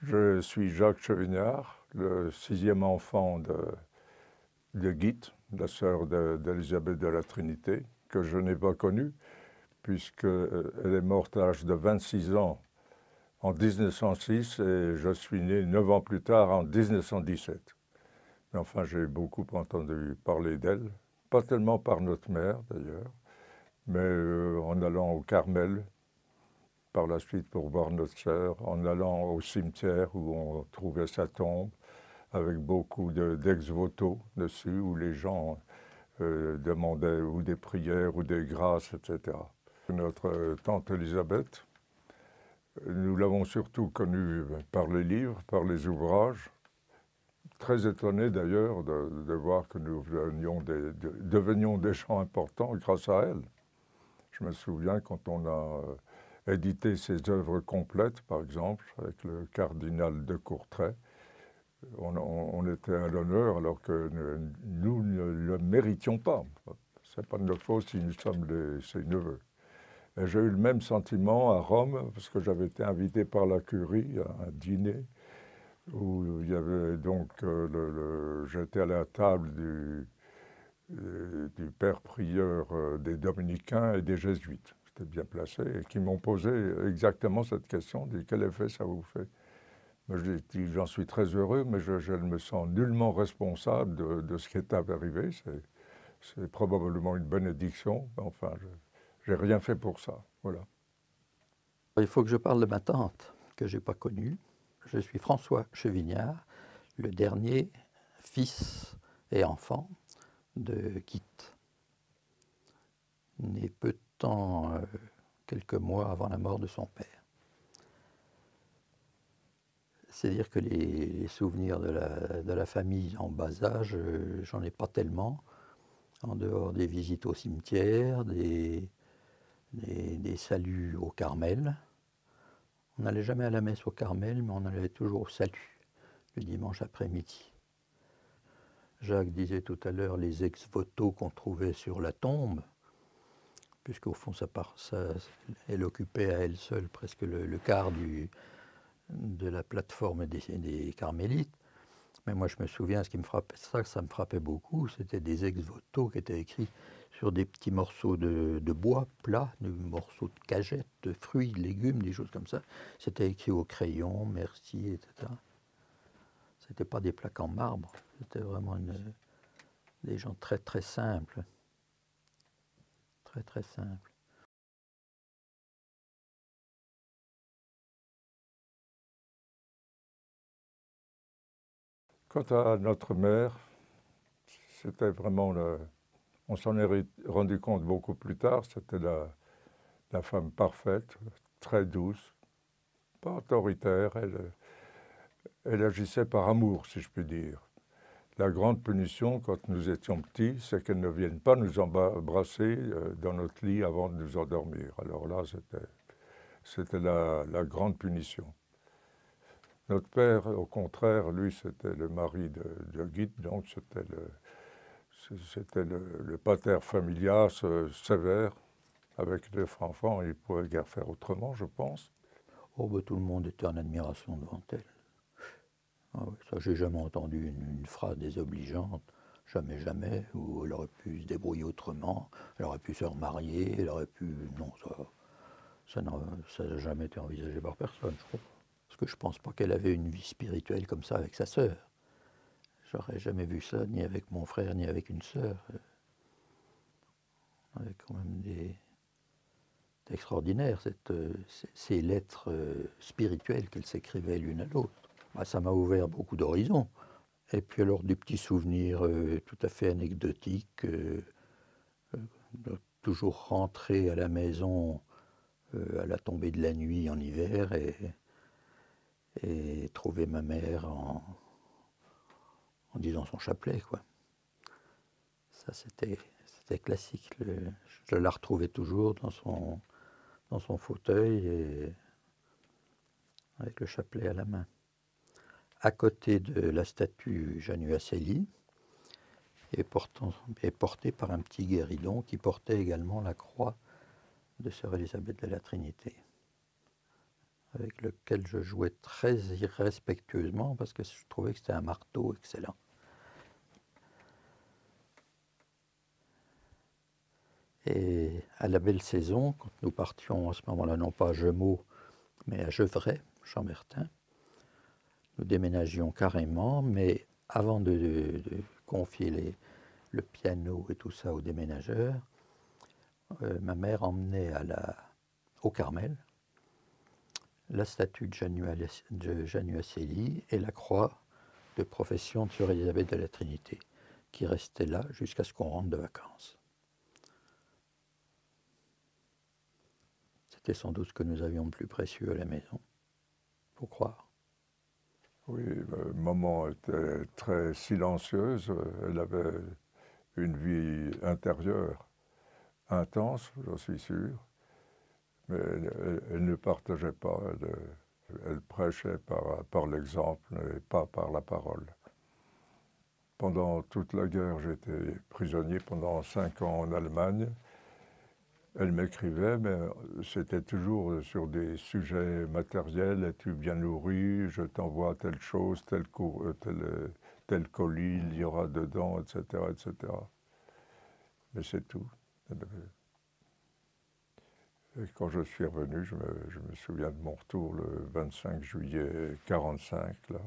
Je suis Jacques Chevignard, le sixième enfant de Guite, la sœur d'Élisabeth de la Trinité, que je n'ai pas connue, puisqu'elle est morte à l'âge de 26 ans en 1906 et je suis né 9 ans plus tard en 1917. Mais enfin, j'ai beaucoup entendu parler d'elle, pas tellement par notre mère d'ailleurs, mais en allant au Carmel par la suite pour voir notre sœur, en allant au cimetière où on trouvait sa tombe, avec beaucoup d'ex-voto dessus, où les gens demandaient ou des prières ou des grâces, etc. Notre tante Élisabeth, nous l'avons surtout connue par les livres, par les ouvrages. Très étonné d'ailleurs de voir que nous devenions des gens importants grâce à elle. Je me souviens quand on a édité ses œuvres complètes, par exemple, avec le cardinal de Courtrai, on était à l'honneur alors que nous ne le méritions pas. Ce n'est pas de notre faute si nous sommes ses neveux. Et j'ai eu le même sentiment à Rome, parce que j'avais été invité par la curie à un dîner, où il y avait donc, j'étais à la table du père prieur des dominicains et des jésuites. J'étais bien placé, et qui m'ont posé exactement cette question, dit quel effet ça vous fait? Je dis, j'en suis très heureux, mais je ne me sens nullement responsable de ce qui est arrivé. C'est probablement une bénédiction. Enfin, je n'ai rien fait pour ça. Voilà. Il faut que je parle de ma tante, que je n'ai pas connue. Je suis François Chevignard, le dernier fils et enfant de Guite, né peu de temps, quelques mois avant la mort de son père. C'est-à-dire que les souvenirs de la famille en bas âge, j'en ai pas tellement, en dehors des visites au cimetière, des saluts au Carmel. On n'allait jamais à la messe au Carmel, mais on allait toujours au salut, le dimanche après-midi. Jacques disait tout à l'heure les ex-voto qu'on trouvait sur la tombe, puisqu'au fond, elle occupait à elle seule presque le quart de la plateforme des carmélites. Mais moi, je me souviens, ce qui me frappait, ça me frappait beaucoup, c'était des ex-voto qui étaient écrits sur des petits morceaux de bois plats, des morceaux de cagettes, de fruits, de légumes, des choses comme ça. C'était écrit au crayon, merci, etc. C'était pas des plaques en marbre, c'était vraiment des gens très très simples. Très très simples. Quant à notre mère, c'était vraiment on s'en est rendu compte beaucoup plus tard, c'était la femme parfaite, très douce, pas autoritaire, elle agissait par amour, si je puis dire. La grande punition, quand nous étions petits, c'est qu'elle ne vienne pas nous embrasser dans notre lit avant de nous endormir. Alors là, c'était la grande punition. Notre père, au contraire, lui, c'était le mari de Guite, donc c'était le pater familias sévère. Avec 9 enfants, il ne pouvait guère faire autrement, je pense. Oh, ben, tout le monde était en admiration devant elle. Ah oui, ça, j'ai jamais entendu une phrase désobligeante, jamais, jamais, où elle aurait pu se débrouiller autrement, elle aurait pu se remarier, elle aurait pu... Non, ça n'a jamais été envisagé par personne, je crois. Parce que je pense pas qu'elle avait une vie spirituelle comme ça avec sa sœur. J'aurais jamais vu ça, ni avec mon frère, ni avec une sœur. Avec quand même c'est extraordinaire, ces lettres spirituelles qu'elles s'écrivaient l'une à l'autre. Bah, ça m'a ouvert beaucoup d'horizons. Et puis alors des petits souvenirs tout à fait anecdotiques, de toujours rentrer à la maison à la tombée de la nuit en hiver et trouver ma mère en disant son chapelet, quoi. Ça c'était classique. Je la retrouvais toujours dans son fauteuil et avec le chapelet à la main. À côté de la statue Janua Celi, est porté par un petit guéridon qui portait également la croix de Sœur Élisabeth de la Trinité. avec lequel je jouais très irrespectueusement parce que je trouvais que c'était un marteau excellent. Et à la belle saison, quand nous partions à ce moment-là, non pas à Gemaux, mais à Gevrey, Chambertin, nous déménagions carrément, mais avant de confier le piano et tout ça aux déménageurs, ma mère emmenait au Carmel la statue de Januacelli et la croix de profession de Sœur Élisabeth de la Trinité, qui restait là jusqu'à ce qu'on rentre de vacances. C'était sans doute ce que nous avions de plus précieux à la maison, faut croire. Oui, maman était très silencieuse, elle avait une vie intérieure intense, j'en suis sûr, mais elle ne partageait pas, elle prêchait par l'exemple et pas par la parole. Pendant toute la guerre, j'étais prisonnier pendant 5 ans en Allemagne. Elle m'écrivait, mais c'était toujours sur des sujets matériels. Es-tu bien nourri? Je t'envoie telle chose, tel colis, il y aura dedans, etc., etc. Mais c'est tout. Et quand je suis revenu, je me souviens de mon retour le 25 juillet 1945. Là.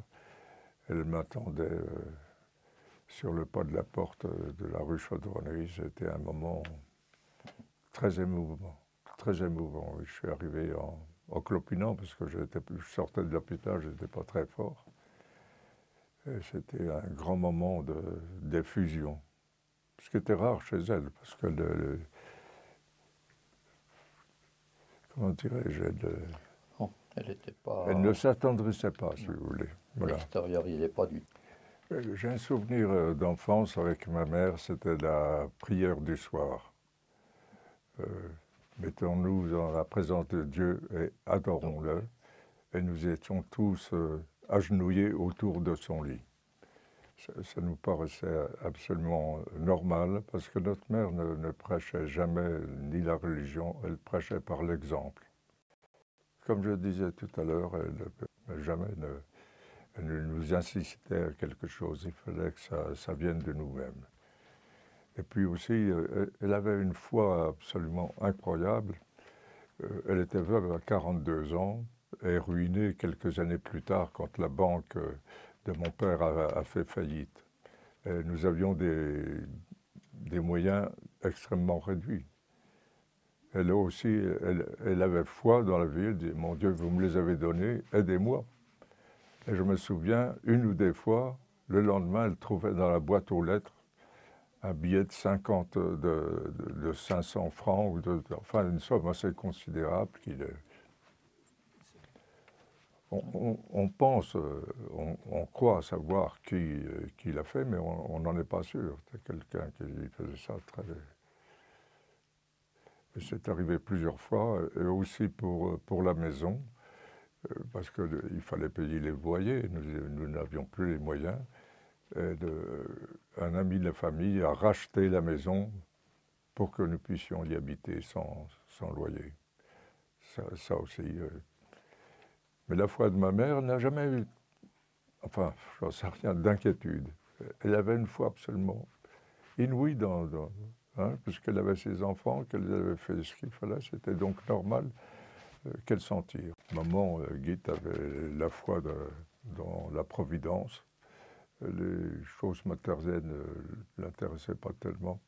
Elle m'attendait sur le pas de la porte de la rue Chaudronnerie. C'était un moment très émouvant. Très émouvant. Je suis arrivé en clopinant parce que je sortais de l'hôpital, je n'étais pas très fort. Et c'était un grand moment d'effusion. Ce qui était rare chez elle, parce que comment dirais-je, Bon, elle n'était pas... elle ne s'attendrissait pas, si vous voulez. Voilà. L'extériorisait pas du tout. J'ai un souvenir d'enfance avec ma mère, c'était la prière du soir. Mettons-nous dans la présence de Dieu et adorons-le. Et nous étions tous agenouillés autour de son lit. Ça nous paraissait absolument normal parce que notre mère ne prêchait jamais ni la religion, elle prêchait par l'exemple. Comme je disais tout à l'heure, elle ne nous incitait à quelque chose, il fallait que ça vienne de nous-mêmes. Et puis aussi, elle avait une foi absolument incroyable. Elle était veuve à 42 ans et ruinée quelques années plus tard quand la banque de mon père a fait faillite. Et nous avions des moyens extrêmement réduits. Elle aussi, elle avait foi dans la vie, elle dit « Mon Dieu, vous me les avez donnés, aidez-moi ». Et je me souviens, une ou deux fois, le lendemain, elle trouvait dans la boîte aux lettres un billet de 50, de 500 francs, enfin une somme assez considérable. On pense, on croit savoir qui l'a fait, mais on n'en est pas sûr. C'est quelqu'un qui faisait ça très... Et c'est arrivé plusieurs fois, et aussi pour la maison, parce qu'il fallait payer les loyers, nous n'avions plus les moyens. Un ami de la famille a racheté la maison pour que nous puissions y habiter sans loyer. Ça aussi. Mais la foi de ma mère n'a jamais eu, enfin, j'en sais rien, d'inquiétude. Elle avait une foi absolument inouïe puisqu'elle avait ses enfants, qu'elle avait fait ce qu'il fallait, c'était donc normal qu'elle s'en tire. Maman, Guite, avait la foi dans la providence. Les choses matérielles ne l'intéressaient pas tellement.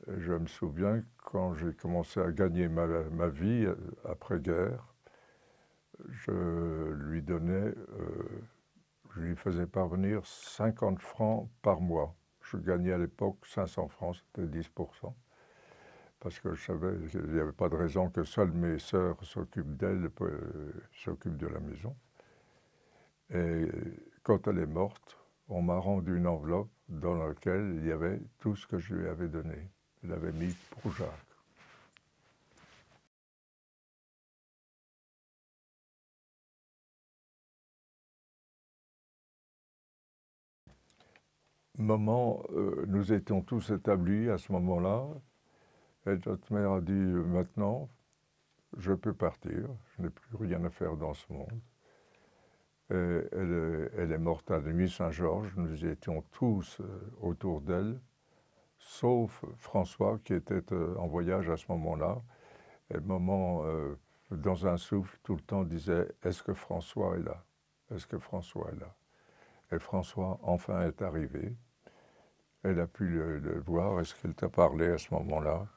Et je me souviens, quand j'ai commencé à gagner ma vie après-guerre, je lui faisais parvenir 50 francs par mois. Je gagnais à l'époque 500 francs, c'était 10%. Parce que je savais qu'il n'y avait pas de raison que seules mes sœurs s'occupent d'elle, s'occupent de la maison. Et quand elle est morte, on m'a rendu une enveloppe dans laquelle il y avait tout ce que je lui avais donné. Elle l'avait mis pour Jacques. Maman, nous étions tous établis à ce moment-là. Et notre mère a dit maintenant, je peux partir, je n'ai plus rien à faire dans ce monde. Et elle est morte à la nuit Saint-Georges, nous étions tous autour d'elle, sauf François qui était en voyage à ce moment-là. Et maman, dans un souffle, tout le temps disait « Est-ce que François est là? Est-ce que François est là ?» Et François, enfin, est arrivé. Elle a pu le voir. Est-ce qu'elle t'a parlé à ce moment-là?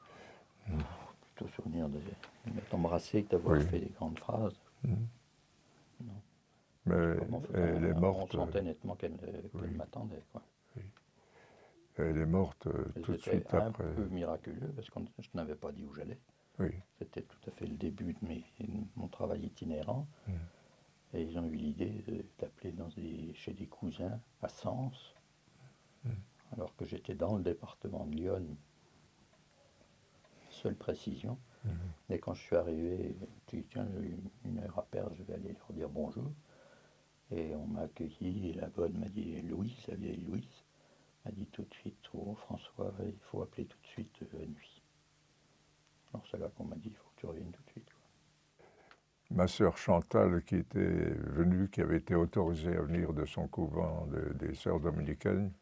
Plutôt souvenir de m'être embrassé que d'avoir fait des grandes phrases. Non. Mais elle est morte. On sentait nettement qu'elle m'attendait, quoi. Oui. Elle est morte tout de suite après. C'était un peu miraculeux parce que je n'avais pas dit où j'allais. Oui. C'était tout à fait le début de mon travail itinérant. Et ils ont eu l'idée d'appeler chez des cousins à Sens, alors que j'étais dans le département de Lyon. Seule précision. Et quand je suis arrivé, j'ai dit tiens, j'ai une heure à perdre, je vais aller leur dire bonjour. Et on m'a accueilli, et la bonne m'a dit Louise, la vieille Louise, m'a dit tout de suite oh, François, il faut appeler tout de suite la nuit. Alors c'est là qu'on m'a dit il faut que tu reviennes tout de suite. Ma sœur Chantal, qui était venue, qui avait été autorisée à venir de son couvent des sœurs dominicaines,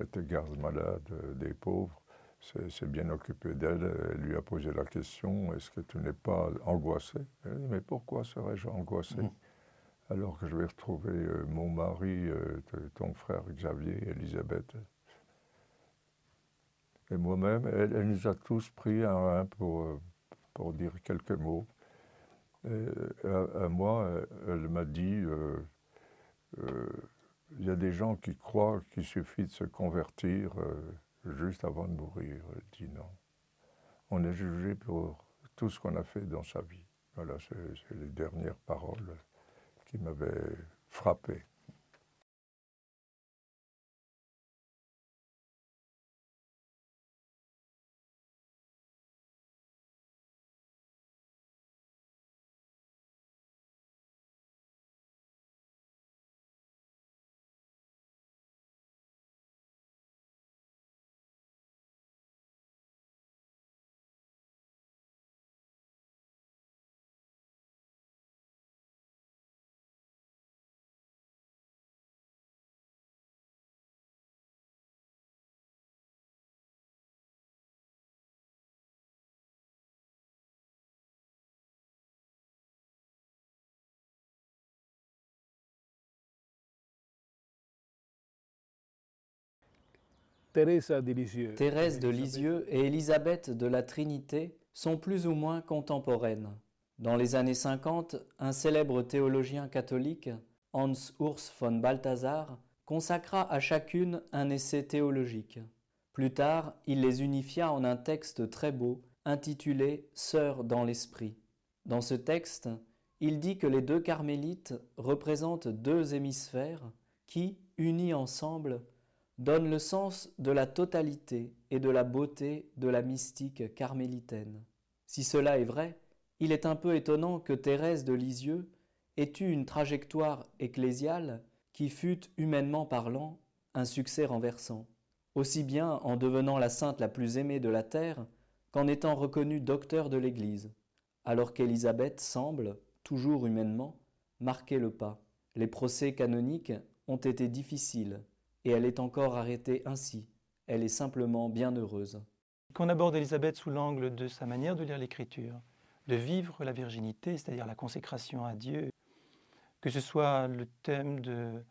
était garde-malade des pauvres, s'est bien occupée d'elle. Elle lui a posé la question, est-ce que tu n'es pas angoissé? Elle a dit, mais pourquoi serais-je angoissé alors que je vais retrouver mon mari, ton frère Xavier, Elisabeth? Et moi-même, elle nous a tous pris un à un pour dire quelques mots. Et à moi, elle m'a dit, il y a des gens qui croient qu'il suffit de se convertir juste avant de mourir. Elle dit non. On est jugé pour tout ce qu'on a fait dans sa vie. Voilà, c'est les dernières paroles qui m'avaient frappé. Thérèse de Lisieux et Élisabeth de la Trinité sont plus ou moins contemporaines. Dans les années 50, un célèbre théologien catholique, Hans Urs von Balthasar, consacra à chacune un essai théologique. Plus tard, il les unifia en un texte très beau, intitulé « Sœurs dans l'esprit ». Dans ce texte, il dit que les deux carmélites représentent deux hémisphères qui, unis ensemble, donnent le sens de la totalité et de la beauté de la mystique carmélitaine. Si cela est vrai, il est un peu étonnant que Thérèse de Lisieux ait eu une trajectoire ecclésiale qui fut, humainement parlant, un succès renversant, aussi bien en devenant la sainte la plus aimée de la terre qu'en étant reconnue docteur de l'Église, alors qu'Élisabeth semble, toujours humainement, marquer le pas. Les procès canoniques ont été difficiles, et elle est encore arrêtée ainsi. Elle est simplement bien heureuse. Qu'on aborde Élisabeth sous l'angle de sa manière de lire l'Écriture, de vivre la virginité, c'est-à-dire la consécration à Dieu, que ce soit le thème de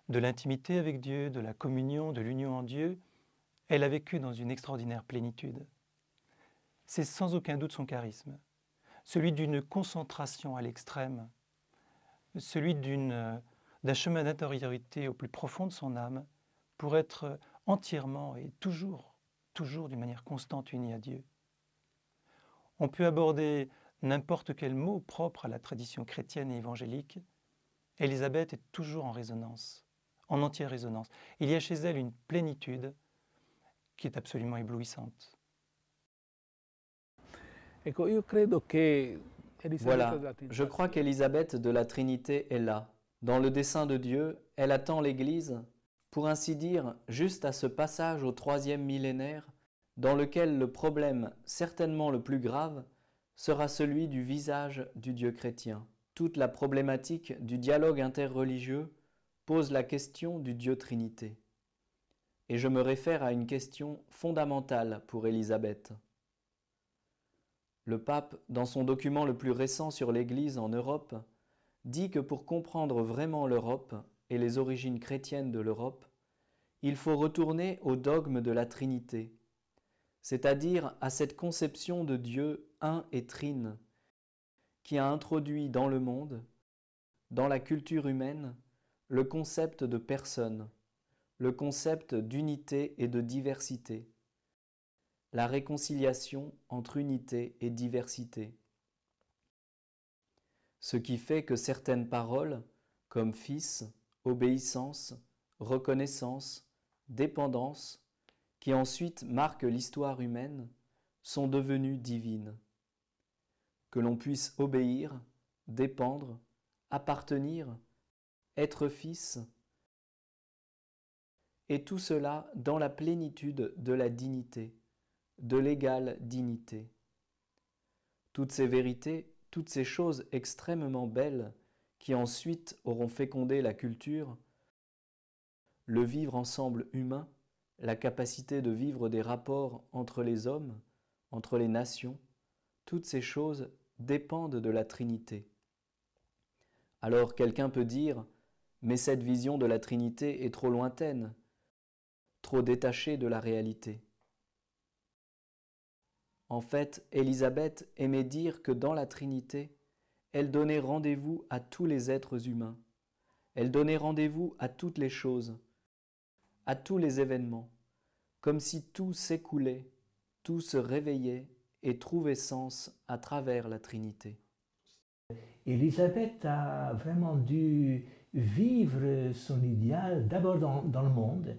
l'intimité avec Dieu, de la communion, de l'union en Dieu, elle a vécu dans une extraordinaire plénitude. C'est sans aucun doute son charisme, celui d'une concentration à l'extrême, celui d'un chemin d'intériorité au plus profond de son âme pour être entièrement et toujours d'une manière constante unie à Dieu. On peut aborder n'importe quel mot propre à la tradition chrétienne et évangélique. Élisabeth est toujours en résonance, en entière résonance. Il y a chez elle une plénitude qui est absolument éblouissante. Voilà, je crois qu'Élisabeth de la Trinité est là. Dans le dessein de Dieu, elle attend l'Église, pour ainsi dire, juste à ce passage au 3e millénaire, dans lequel le problème, certainement le plus grave, sera celui du visage du Dieu chrétien. Toute la problématique du dialogue interreligieux pose la question du Dieu Trinité. Et je me réfère à une question fondamentale pour Élisabeth. Le pape, dans son document le plus récent sur l'Église en Europe, dit que pour comprendre vraiment l'Europe et les origines chrétiennes de l'Europe, il faut retourner au dogme de la Trinité, c'est-à-dire à cette conception de Dieu un et trine, qui a introduit dans le monde, dans la culture humaine, le concept de personne, le concept d'unité et de diversité, la réconciliation entre unité et diversité. Ce qui fait que certaines paroles, comme fils, obéissance, reconnaissance, dépendance, qui ensuite marquent l'histoire humaine, sont devenues divines. Que l'on puisse obéir, dépendre, appartenir, être fils, et tout cela dans la plénitude de la dignité, de l'égale dignité. Toutes ces vérités, toutes ces choses extrêmement belles qui ensuite auront fécondé la culture, le vivre ensemble humain, la capacité de vivre des rapports entre les hommes, entre les nations, toutes ces choses dépendent de la Trinité. Alors quelqu'un peut dire « mais cette vision de la Trinité est trop lointaine, trop détachée de la réalité ». En fait, Élisabeth aimait dire que dans la Trinité, elle donnait rendez-vous à tous les êtres humains, elle donnait rendez-vous à toutes les choses, à tous les événements, comme si tout s'écoulait, tout se réveillait et trouvait sens à travers la Trinité. Élisabeth a vraiment dû vivre son idéal d'abord dans le monde.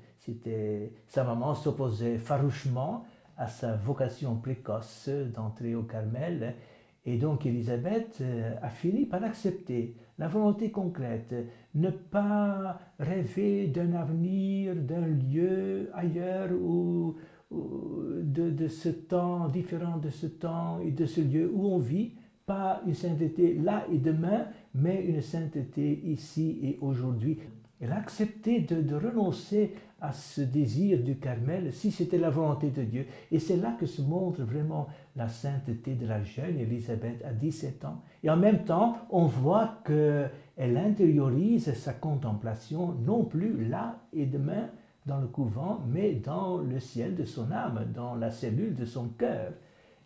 Sa maman s'opposait farouchement à sa vocation précoce d'entrer au Carmel. Et donc Élisabeth a fini par accepter la volonté concrète, ne pas rêver d'un avenir, d'un lieu ailleurs ou de ce temps, différent de ce temps et de ce lieu où on vit, pas une sainteté là et demain, mais une sainteté ici et aujourd'hui. Elle a accepté de renoncer à ce désir du Carmel si c'était la volonté de Dieu. Et c'est là que se montre vraiment la sainteté de la jeune Élisabeth à 17 ans. Et en même temps, on voit qu'elle intériorise sa contemplation non plus là et demain dans le couvent, mais dans le ciel de son âme, dans la cellule de son cœur.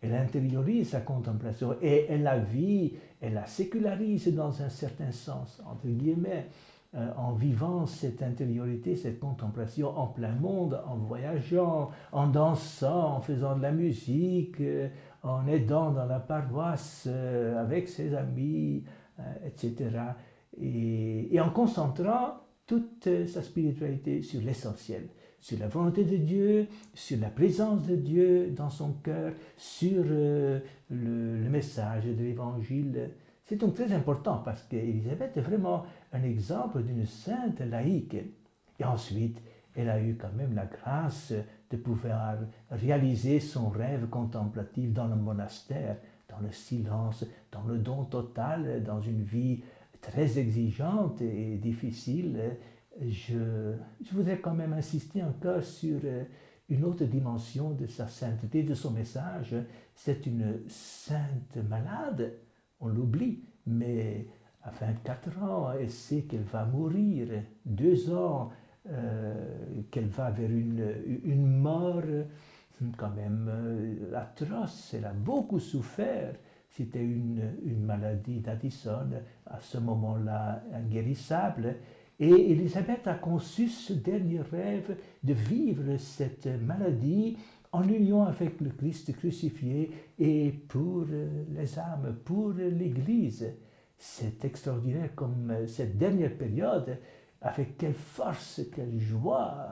Elle intériorise sa contemplation et elle la vit, elle la sécularise dans un certain sens, entre guillemets, en vivant cette intériorité, cette contemplation en plein monde, en voyageant, en dansant, en faisant de la musique, en aidant dans la paroisse avec ses amis, etc. Et en concentrant toute sa spiritualité sur l'essentiel, sur la volonté de Dieu, sur la présence de Dieu dans son cœur, sur le message de l'Évangile. C'est donc très important parce qu'Élisabeth est vraiment un exemple d'une sainte laïque. Et ensuite, elle a eu quand même la grâce de pouvoir réaliser son rêve contemplatif dans le monastère, dans le silence, dans le don total, dans une vie très exigeante et difficile. Je voudrais quand même insister encore sur une autre dimension de sa sainteté, de son message. C'est une sainte malade, on l'oublie, mais à 24 ans, elle sait qu'elle va mourir, 2 ans qu'elle va vers une mort quand même atroce. Elle a beaucoup souffert. C'était une maladie d'Addison, à ce moment-là inguérissable. Et Élisabeth a conçu ce dernier rêve de vivre cette maladie en union avec le Christ crucifié et pour les âmes, pour l'Église. C'est extraordinaire comme cette dernière période, avec quelle force, quelle joie,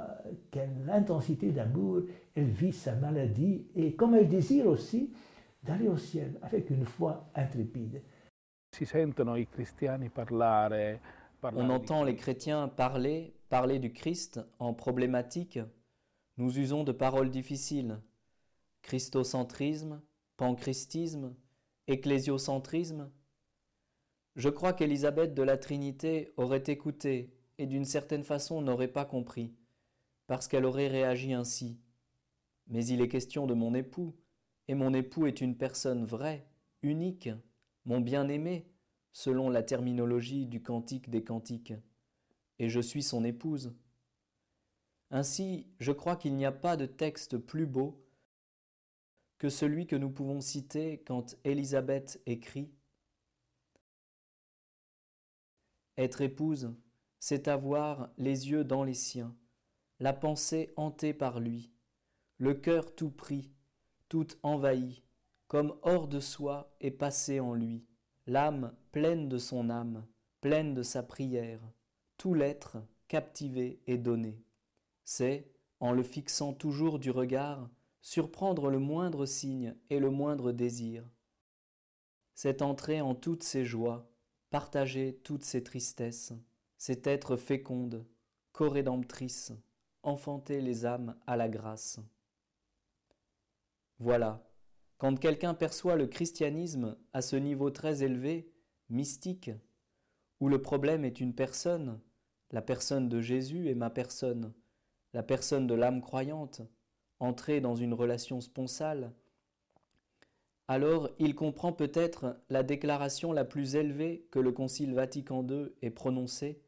quelle intensité d'amour elle vit sa maladie et comme elle désire aussi d'aller au ciel avec une foi intrépide. On entend les chrétiens parler du Christ en problématique. Nous usons de paroles difficiles. Christocentrisme, panchristisme, Ecclésiocentrisme? Je crois qu'Élisabeth de la Trinité aurait écouté et d'une certaine façon n'aurait pas compris, parce qu'elle aurait réagi ainsi. Mais il est question de mon époux, et mon époux est une personne vraie, unique, mon bien-aimé, selon la terminologie du Cantique des Cantiques, et je suis son épouse. Ainsi, je crois qu'il n'y a pas de texte plus beau que celui que nous pouvons citer quand Élisabeth écrit « Être épouse, c'est avoir les yeux dans les siens, la pensée hantée par lui, le cœur tout pris, tout envahi, comme hors de soi et passé en lui, l'âme pleine de son âme, pleine de sa prière, tout l'être captivé et donné. C'est, en le fixant toujours du regard, surprendre le moindre signe et le moindre désir. C'est entrer en toutes ses joies, partager toutes ses tristesses, c'est être féconde, corédemptrice, enfanter les âmes à la grâce. Voilà, quand quelqu'un perçoit le christianisme à ce niveau très élevé, mystique, où le problème est une personne, la personne de Jésus est ma personne, la personne de l'âme croyante, entrée dans une relation sponsale, alors il comprend peut-être la déclaration la plus élevée que le Concile Vatican II ait prononcée,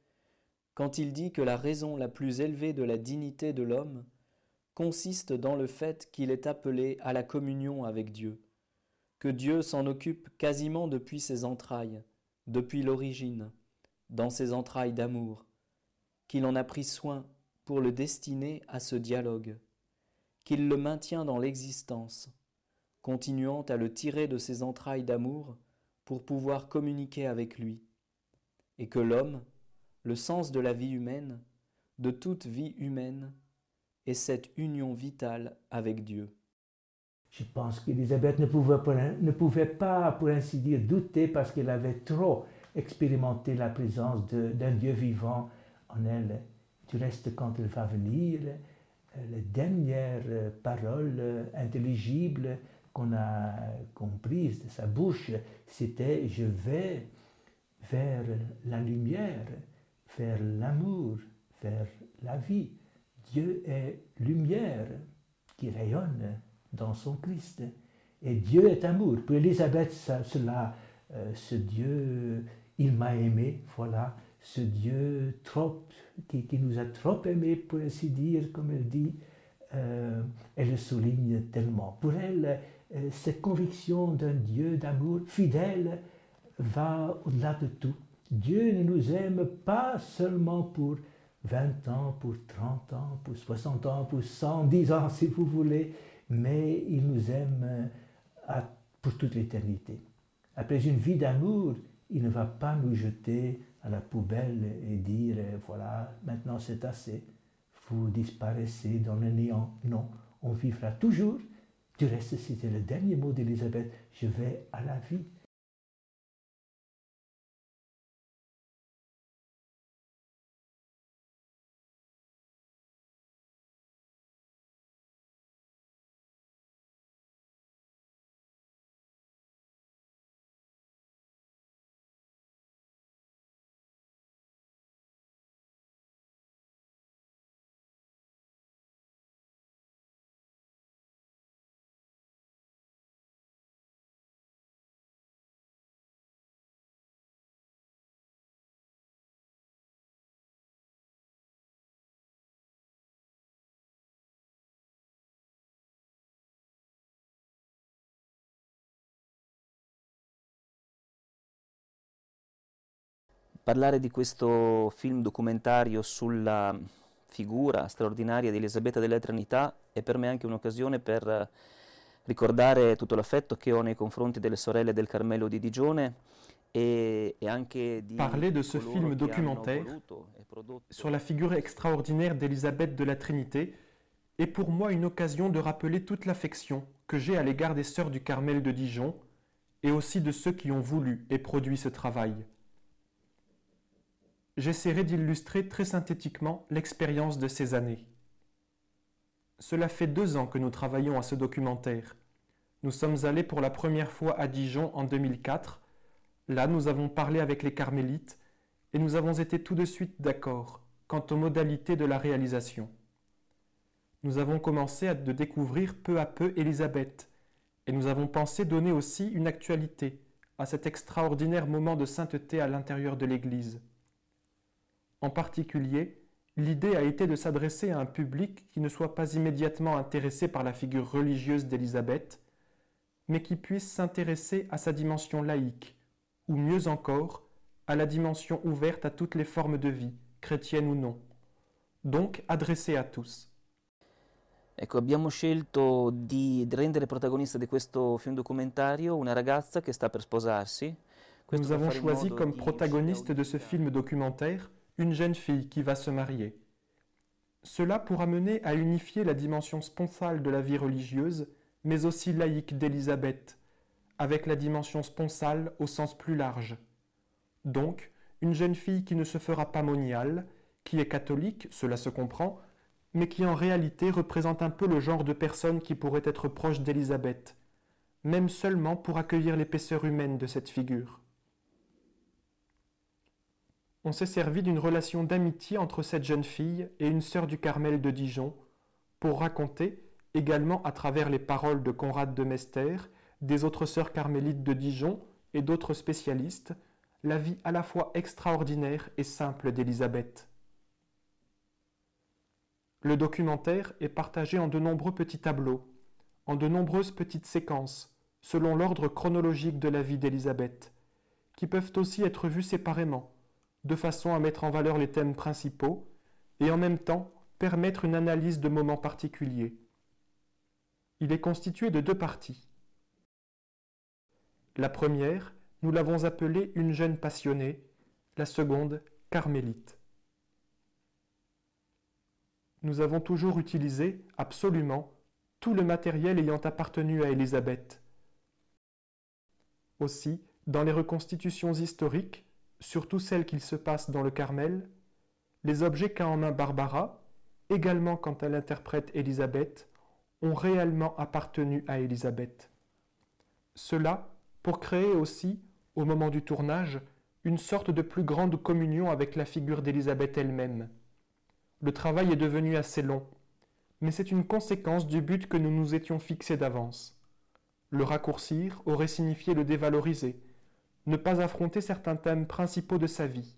quand il dit que la raison la plus élevée de la dignité de l'homme consiste dans le fait qu'il est appelé à la communion avec Dieu, que Dieu s'en occupe quasiment depuis ses entrailles, depuis l'origine, dans ses entrailles d'amour, qu'il en a pris soin pour le destiner à ce dialogue, qu'il le maintient dans l'existence, continuant à le tirer de ses entrailles d'amour pour pouvoir communiquer avec lui, et que l'homme, le sens de la vie humaine, de toute vie humaine, est cette union vitale avec Dieu. Je pense qu'Élisabeth ne pouvait pas, pour ainsi dire, douter parce qu'elle avait trop expérimenté la présence d'un Dieu vivant en elle. Du reste, quand elle va venir, les dernières paroles intelligibles qu'on a comprises de sa bouche, c'était « je vais vers la lumière, vers l'amour, vers la vie ». Dieu est lumière qui rayonne dans son Christ. Et Dieu est amour. Pour Élisabeth, ce Dieu, il m'a aimé, voilà, ce Dieu qui nous a trop aimés, pour ainsi dire, comme elle dit, elle le souligne tellement. Pour elle, cette conviction d'un Dieu d'amour fidèle va au-delà de tout. Dieu ne nous aime pas seulement pour 20 ans, pour 30 ans, pour 60 ans, pour 110 ans, si vous voulez, mais il nous aime pour toute l'éternité. Après une vie d'amour, il ne va pas nous jeter à la poubelle et dire « voilà, maintenant c'est assez, vous disparaissez dans le néant ». Non, on vivra toujours. Du reste, c'était le dernier mot d'Élisabeth, « je vais à la vie ». Parlare di questo film documentario sulla figura straordinaria di Elisabetta della Trinità è per me anche un'occasione per ricordare tutto l'affetto che ho nei confronti delle sorelle del Carmelo di Digione e anche di Parler de ce film documentaire sur la figure extraordinaire d'Élisabeth de la Trinité est pour moi une occasion de rappeler toute l'affection que j'ai à l'égard des sœurs du Carmel de Dijon et aussi de ceux qui ont voulu et produit ce travail. J'essaierai d'illustrer très synthétiquement l'expérience de ces années. Cela fait 2 ans que nous travaillons à ce documentaire. Nous sommes allés pour la première fois à Dijon en 2004. Là, nous avons parlé avec les carmélites et nous avons été tout de suite d'accord quant aux modalités de la réalisation. Nous avons commencé à découvrir peu à peu Élisabeth et nous avons pensé donner aussi une actualité à cet extraordinaire moment de sainteté à l'intérieur de l'Église. En particulier, l'idée a été de s'adresser à un public qui ne soit pas immédiatement intéressé par la figure religieuse d'Élisabeth, mais qui puisse s'intéresser à sa dimension laïque, ou mieux encore, à la dimension ouverte à toutes les formes de vie, chrétiennes ou non, donc adressée à tous. Ecco, abbiamo scelto di rendere protagonista di questo film documentario una ragazza che sta per sposarsi. Nous avons choisi comme protagoniste de ce film documentaire une jeune fille qui va se marier. Cela pour amener à unifier la dimension sponsale de la vie religieuse, mais aussi laïque d'Élisabeth, avec la dimension sponsale au sens plus large. Donc, une jeune fille qui ne se fera pas moniale, qui est catholique, cela se comprend, mais qui en réalité représente un peu le genre de personne qui pourrait être proche d'Élisabeth, même seulement pour accueillir l'épaisseur humaine de cette figure. On s'est servi d'une relation d'amitié entre cette jeune fille et une sœur du Carmel de Dijon, pour raconter, également à travers les paroles de Conrad de Mester, des autres sœurs carmélites de Dijon et d'autres spécialistes, la vie à la fois extraordinaire et simple d'Élisabeth. Le documentaire est partagé en de nombreux petits tableaux, en de nombreuses petites séquences, selon l'ordre chronologique de la vie d'Élisabeth, qui peuvent aussi être vus séparément, de façon à mettre en valeur les thèmes principaux et en même temps permettre une analyse de moments particuliers. Il est constitué de deux parties. La première, nous l'avons appelée une jeune passionnée, la seconde, carmélite. Nous avons toujours utilisé, absolument, tout le matériel ayant appartenu à Élisabeth. Aussi, dans les reconstitutions historiques, surtout celles qu'il se passe dans le Carmel, les objets qu'a en main Barbara, également quand elle interprète Élisabeth, ont réellement appartenu à Élisabeth. Cela pour créer aussi, au moment du tournage, une sorte de plus grande communion avec la figure d'Élisabeth elle-même. Le travail est devenu assez long, mais c'est une conséquence du but que nous nous étions fixé d'avance. Le raccourcir aurait signifié le dévaloriser, ne pas affronter certains thèmes principaux de sa vie,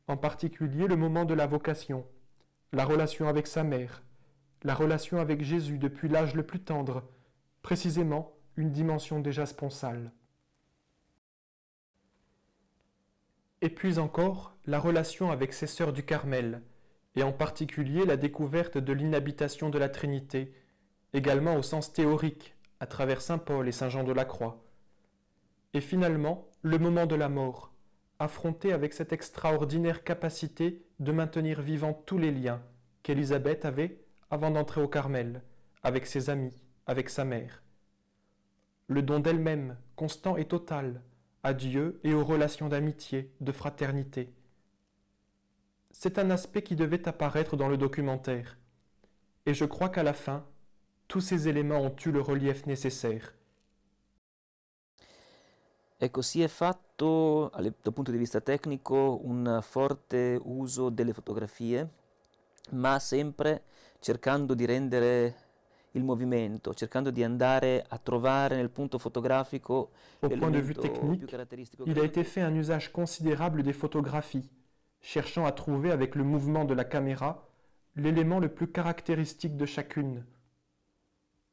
en particulier le moment de la vocation, la relation avec sa mère, la relation avec Jésus depuis l'âge le plus tendre, précisément une dimension déjà sponsale. Et puis encore, la relation avec ses sœurs du Carmel, et en particulier la découverte de l'inhabitation de la Trinité, également au sens théorique, à travers saint Paul et saint Jean de la Croix. Et finalement, le moment de la mort, affronté avec cette extraordinaire capacité de maintenir vivants tous les liens qu'Élisabeth avait avant d'entrer au Carmel, avec ses amis, avec sa mère. Le don d'elle-même, constant et total, à Dieu et aux relations d'amitié, de fraternité. C'est un aspect qui devait apparaître dans le documentaire. Et je crois qu'à la fin, tous ces éléments ont eu le relief nécessaire. Ecco, si è fatto dal punto di vista tecnico un forte uso delle fotografie, ma sempre cercando di rendere il movimento, cercando di andare a trovare nel punto fotografico Au point de vue technique, il a été fait un usage considérable des photographies, cherchant à trouver avec le mouvement de la caméra l'élément le plus caractéristique de chacune.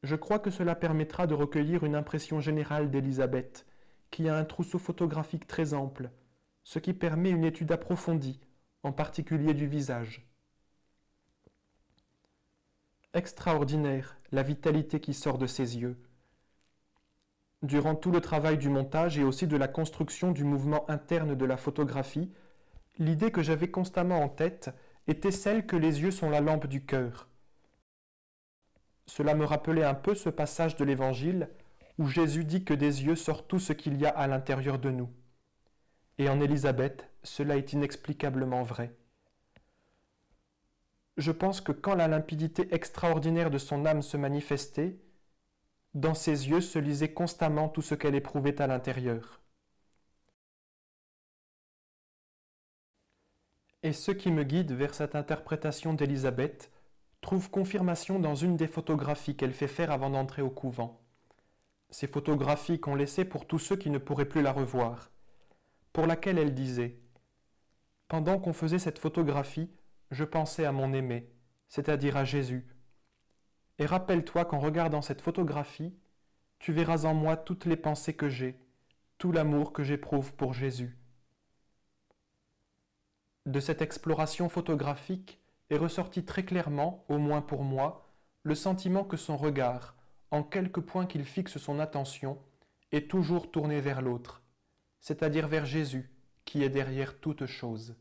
Je crois que cela permettra de recueillir une impression générale d'Élisabeth, qui a un trousseau photographique très ample, ce qui permet une étude approfondie, en particulier du visage. Extraordinaire, la vitalité qui sort de ses yeux. Durant tout le travail du montage et aussi de la construction du mouvement interne de la photographie, l'idée que j'avais constamment en tête était celle que les yeux sont la lampe du cœur. Cela me rappelait un peu ce passage de l'Évangile où Jésus dit que des yeux sort tout ce qu'il y a à l'intérieur de nous. Et en Élisabeth, cela est inexplicablement vrai. Je pense que quand la limpidité extraordinaire de son âme se manifestait, Dans ses yeux se lisait constamment tout ce qu'elle éprouvait à l'intérieur. Et ce qui me guide vers cette interprétation d'Élisabeth trouve confirmation dans une des photographies qu'elle fait faire avant d'entrer au couvent. Ces photographies qu'on laissait pour tous ceux qui ne pourraient plus la revoir, pour laquelle elle disait « Pendant qu'on faisait cette photographie, je pensais à mon aimé, c'est-à-dire à Jésus. Et rappelle-toi qu'en regardant cette photographie, tu verras en moi toutes les pensées que j'ai, tout l'amour que j'éprouve pour Jésus. » De cette exploration photographique est ressorti très clairement, au moins pour moi, le sentiment que son regard, en quelque point qu'il fixe son attention, est toujours tourné vers l'autre, c'est-à-dire vers Jésus, qui est derrière toute chose.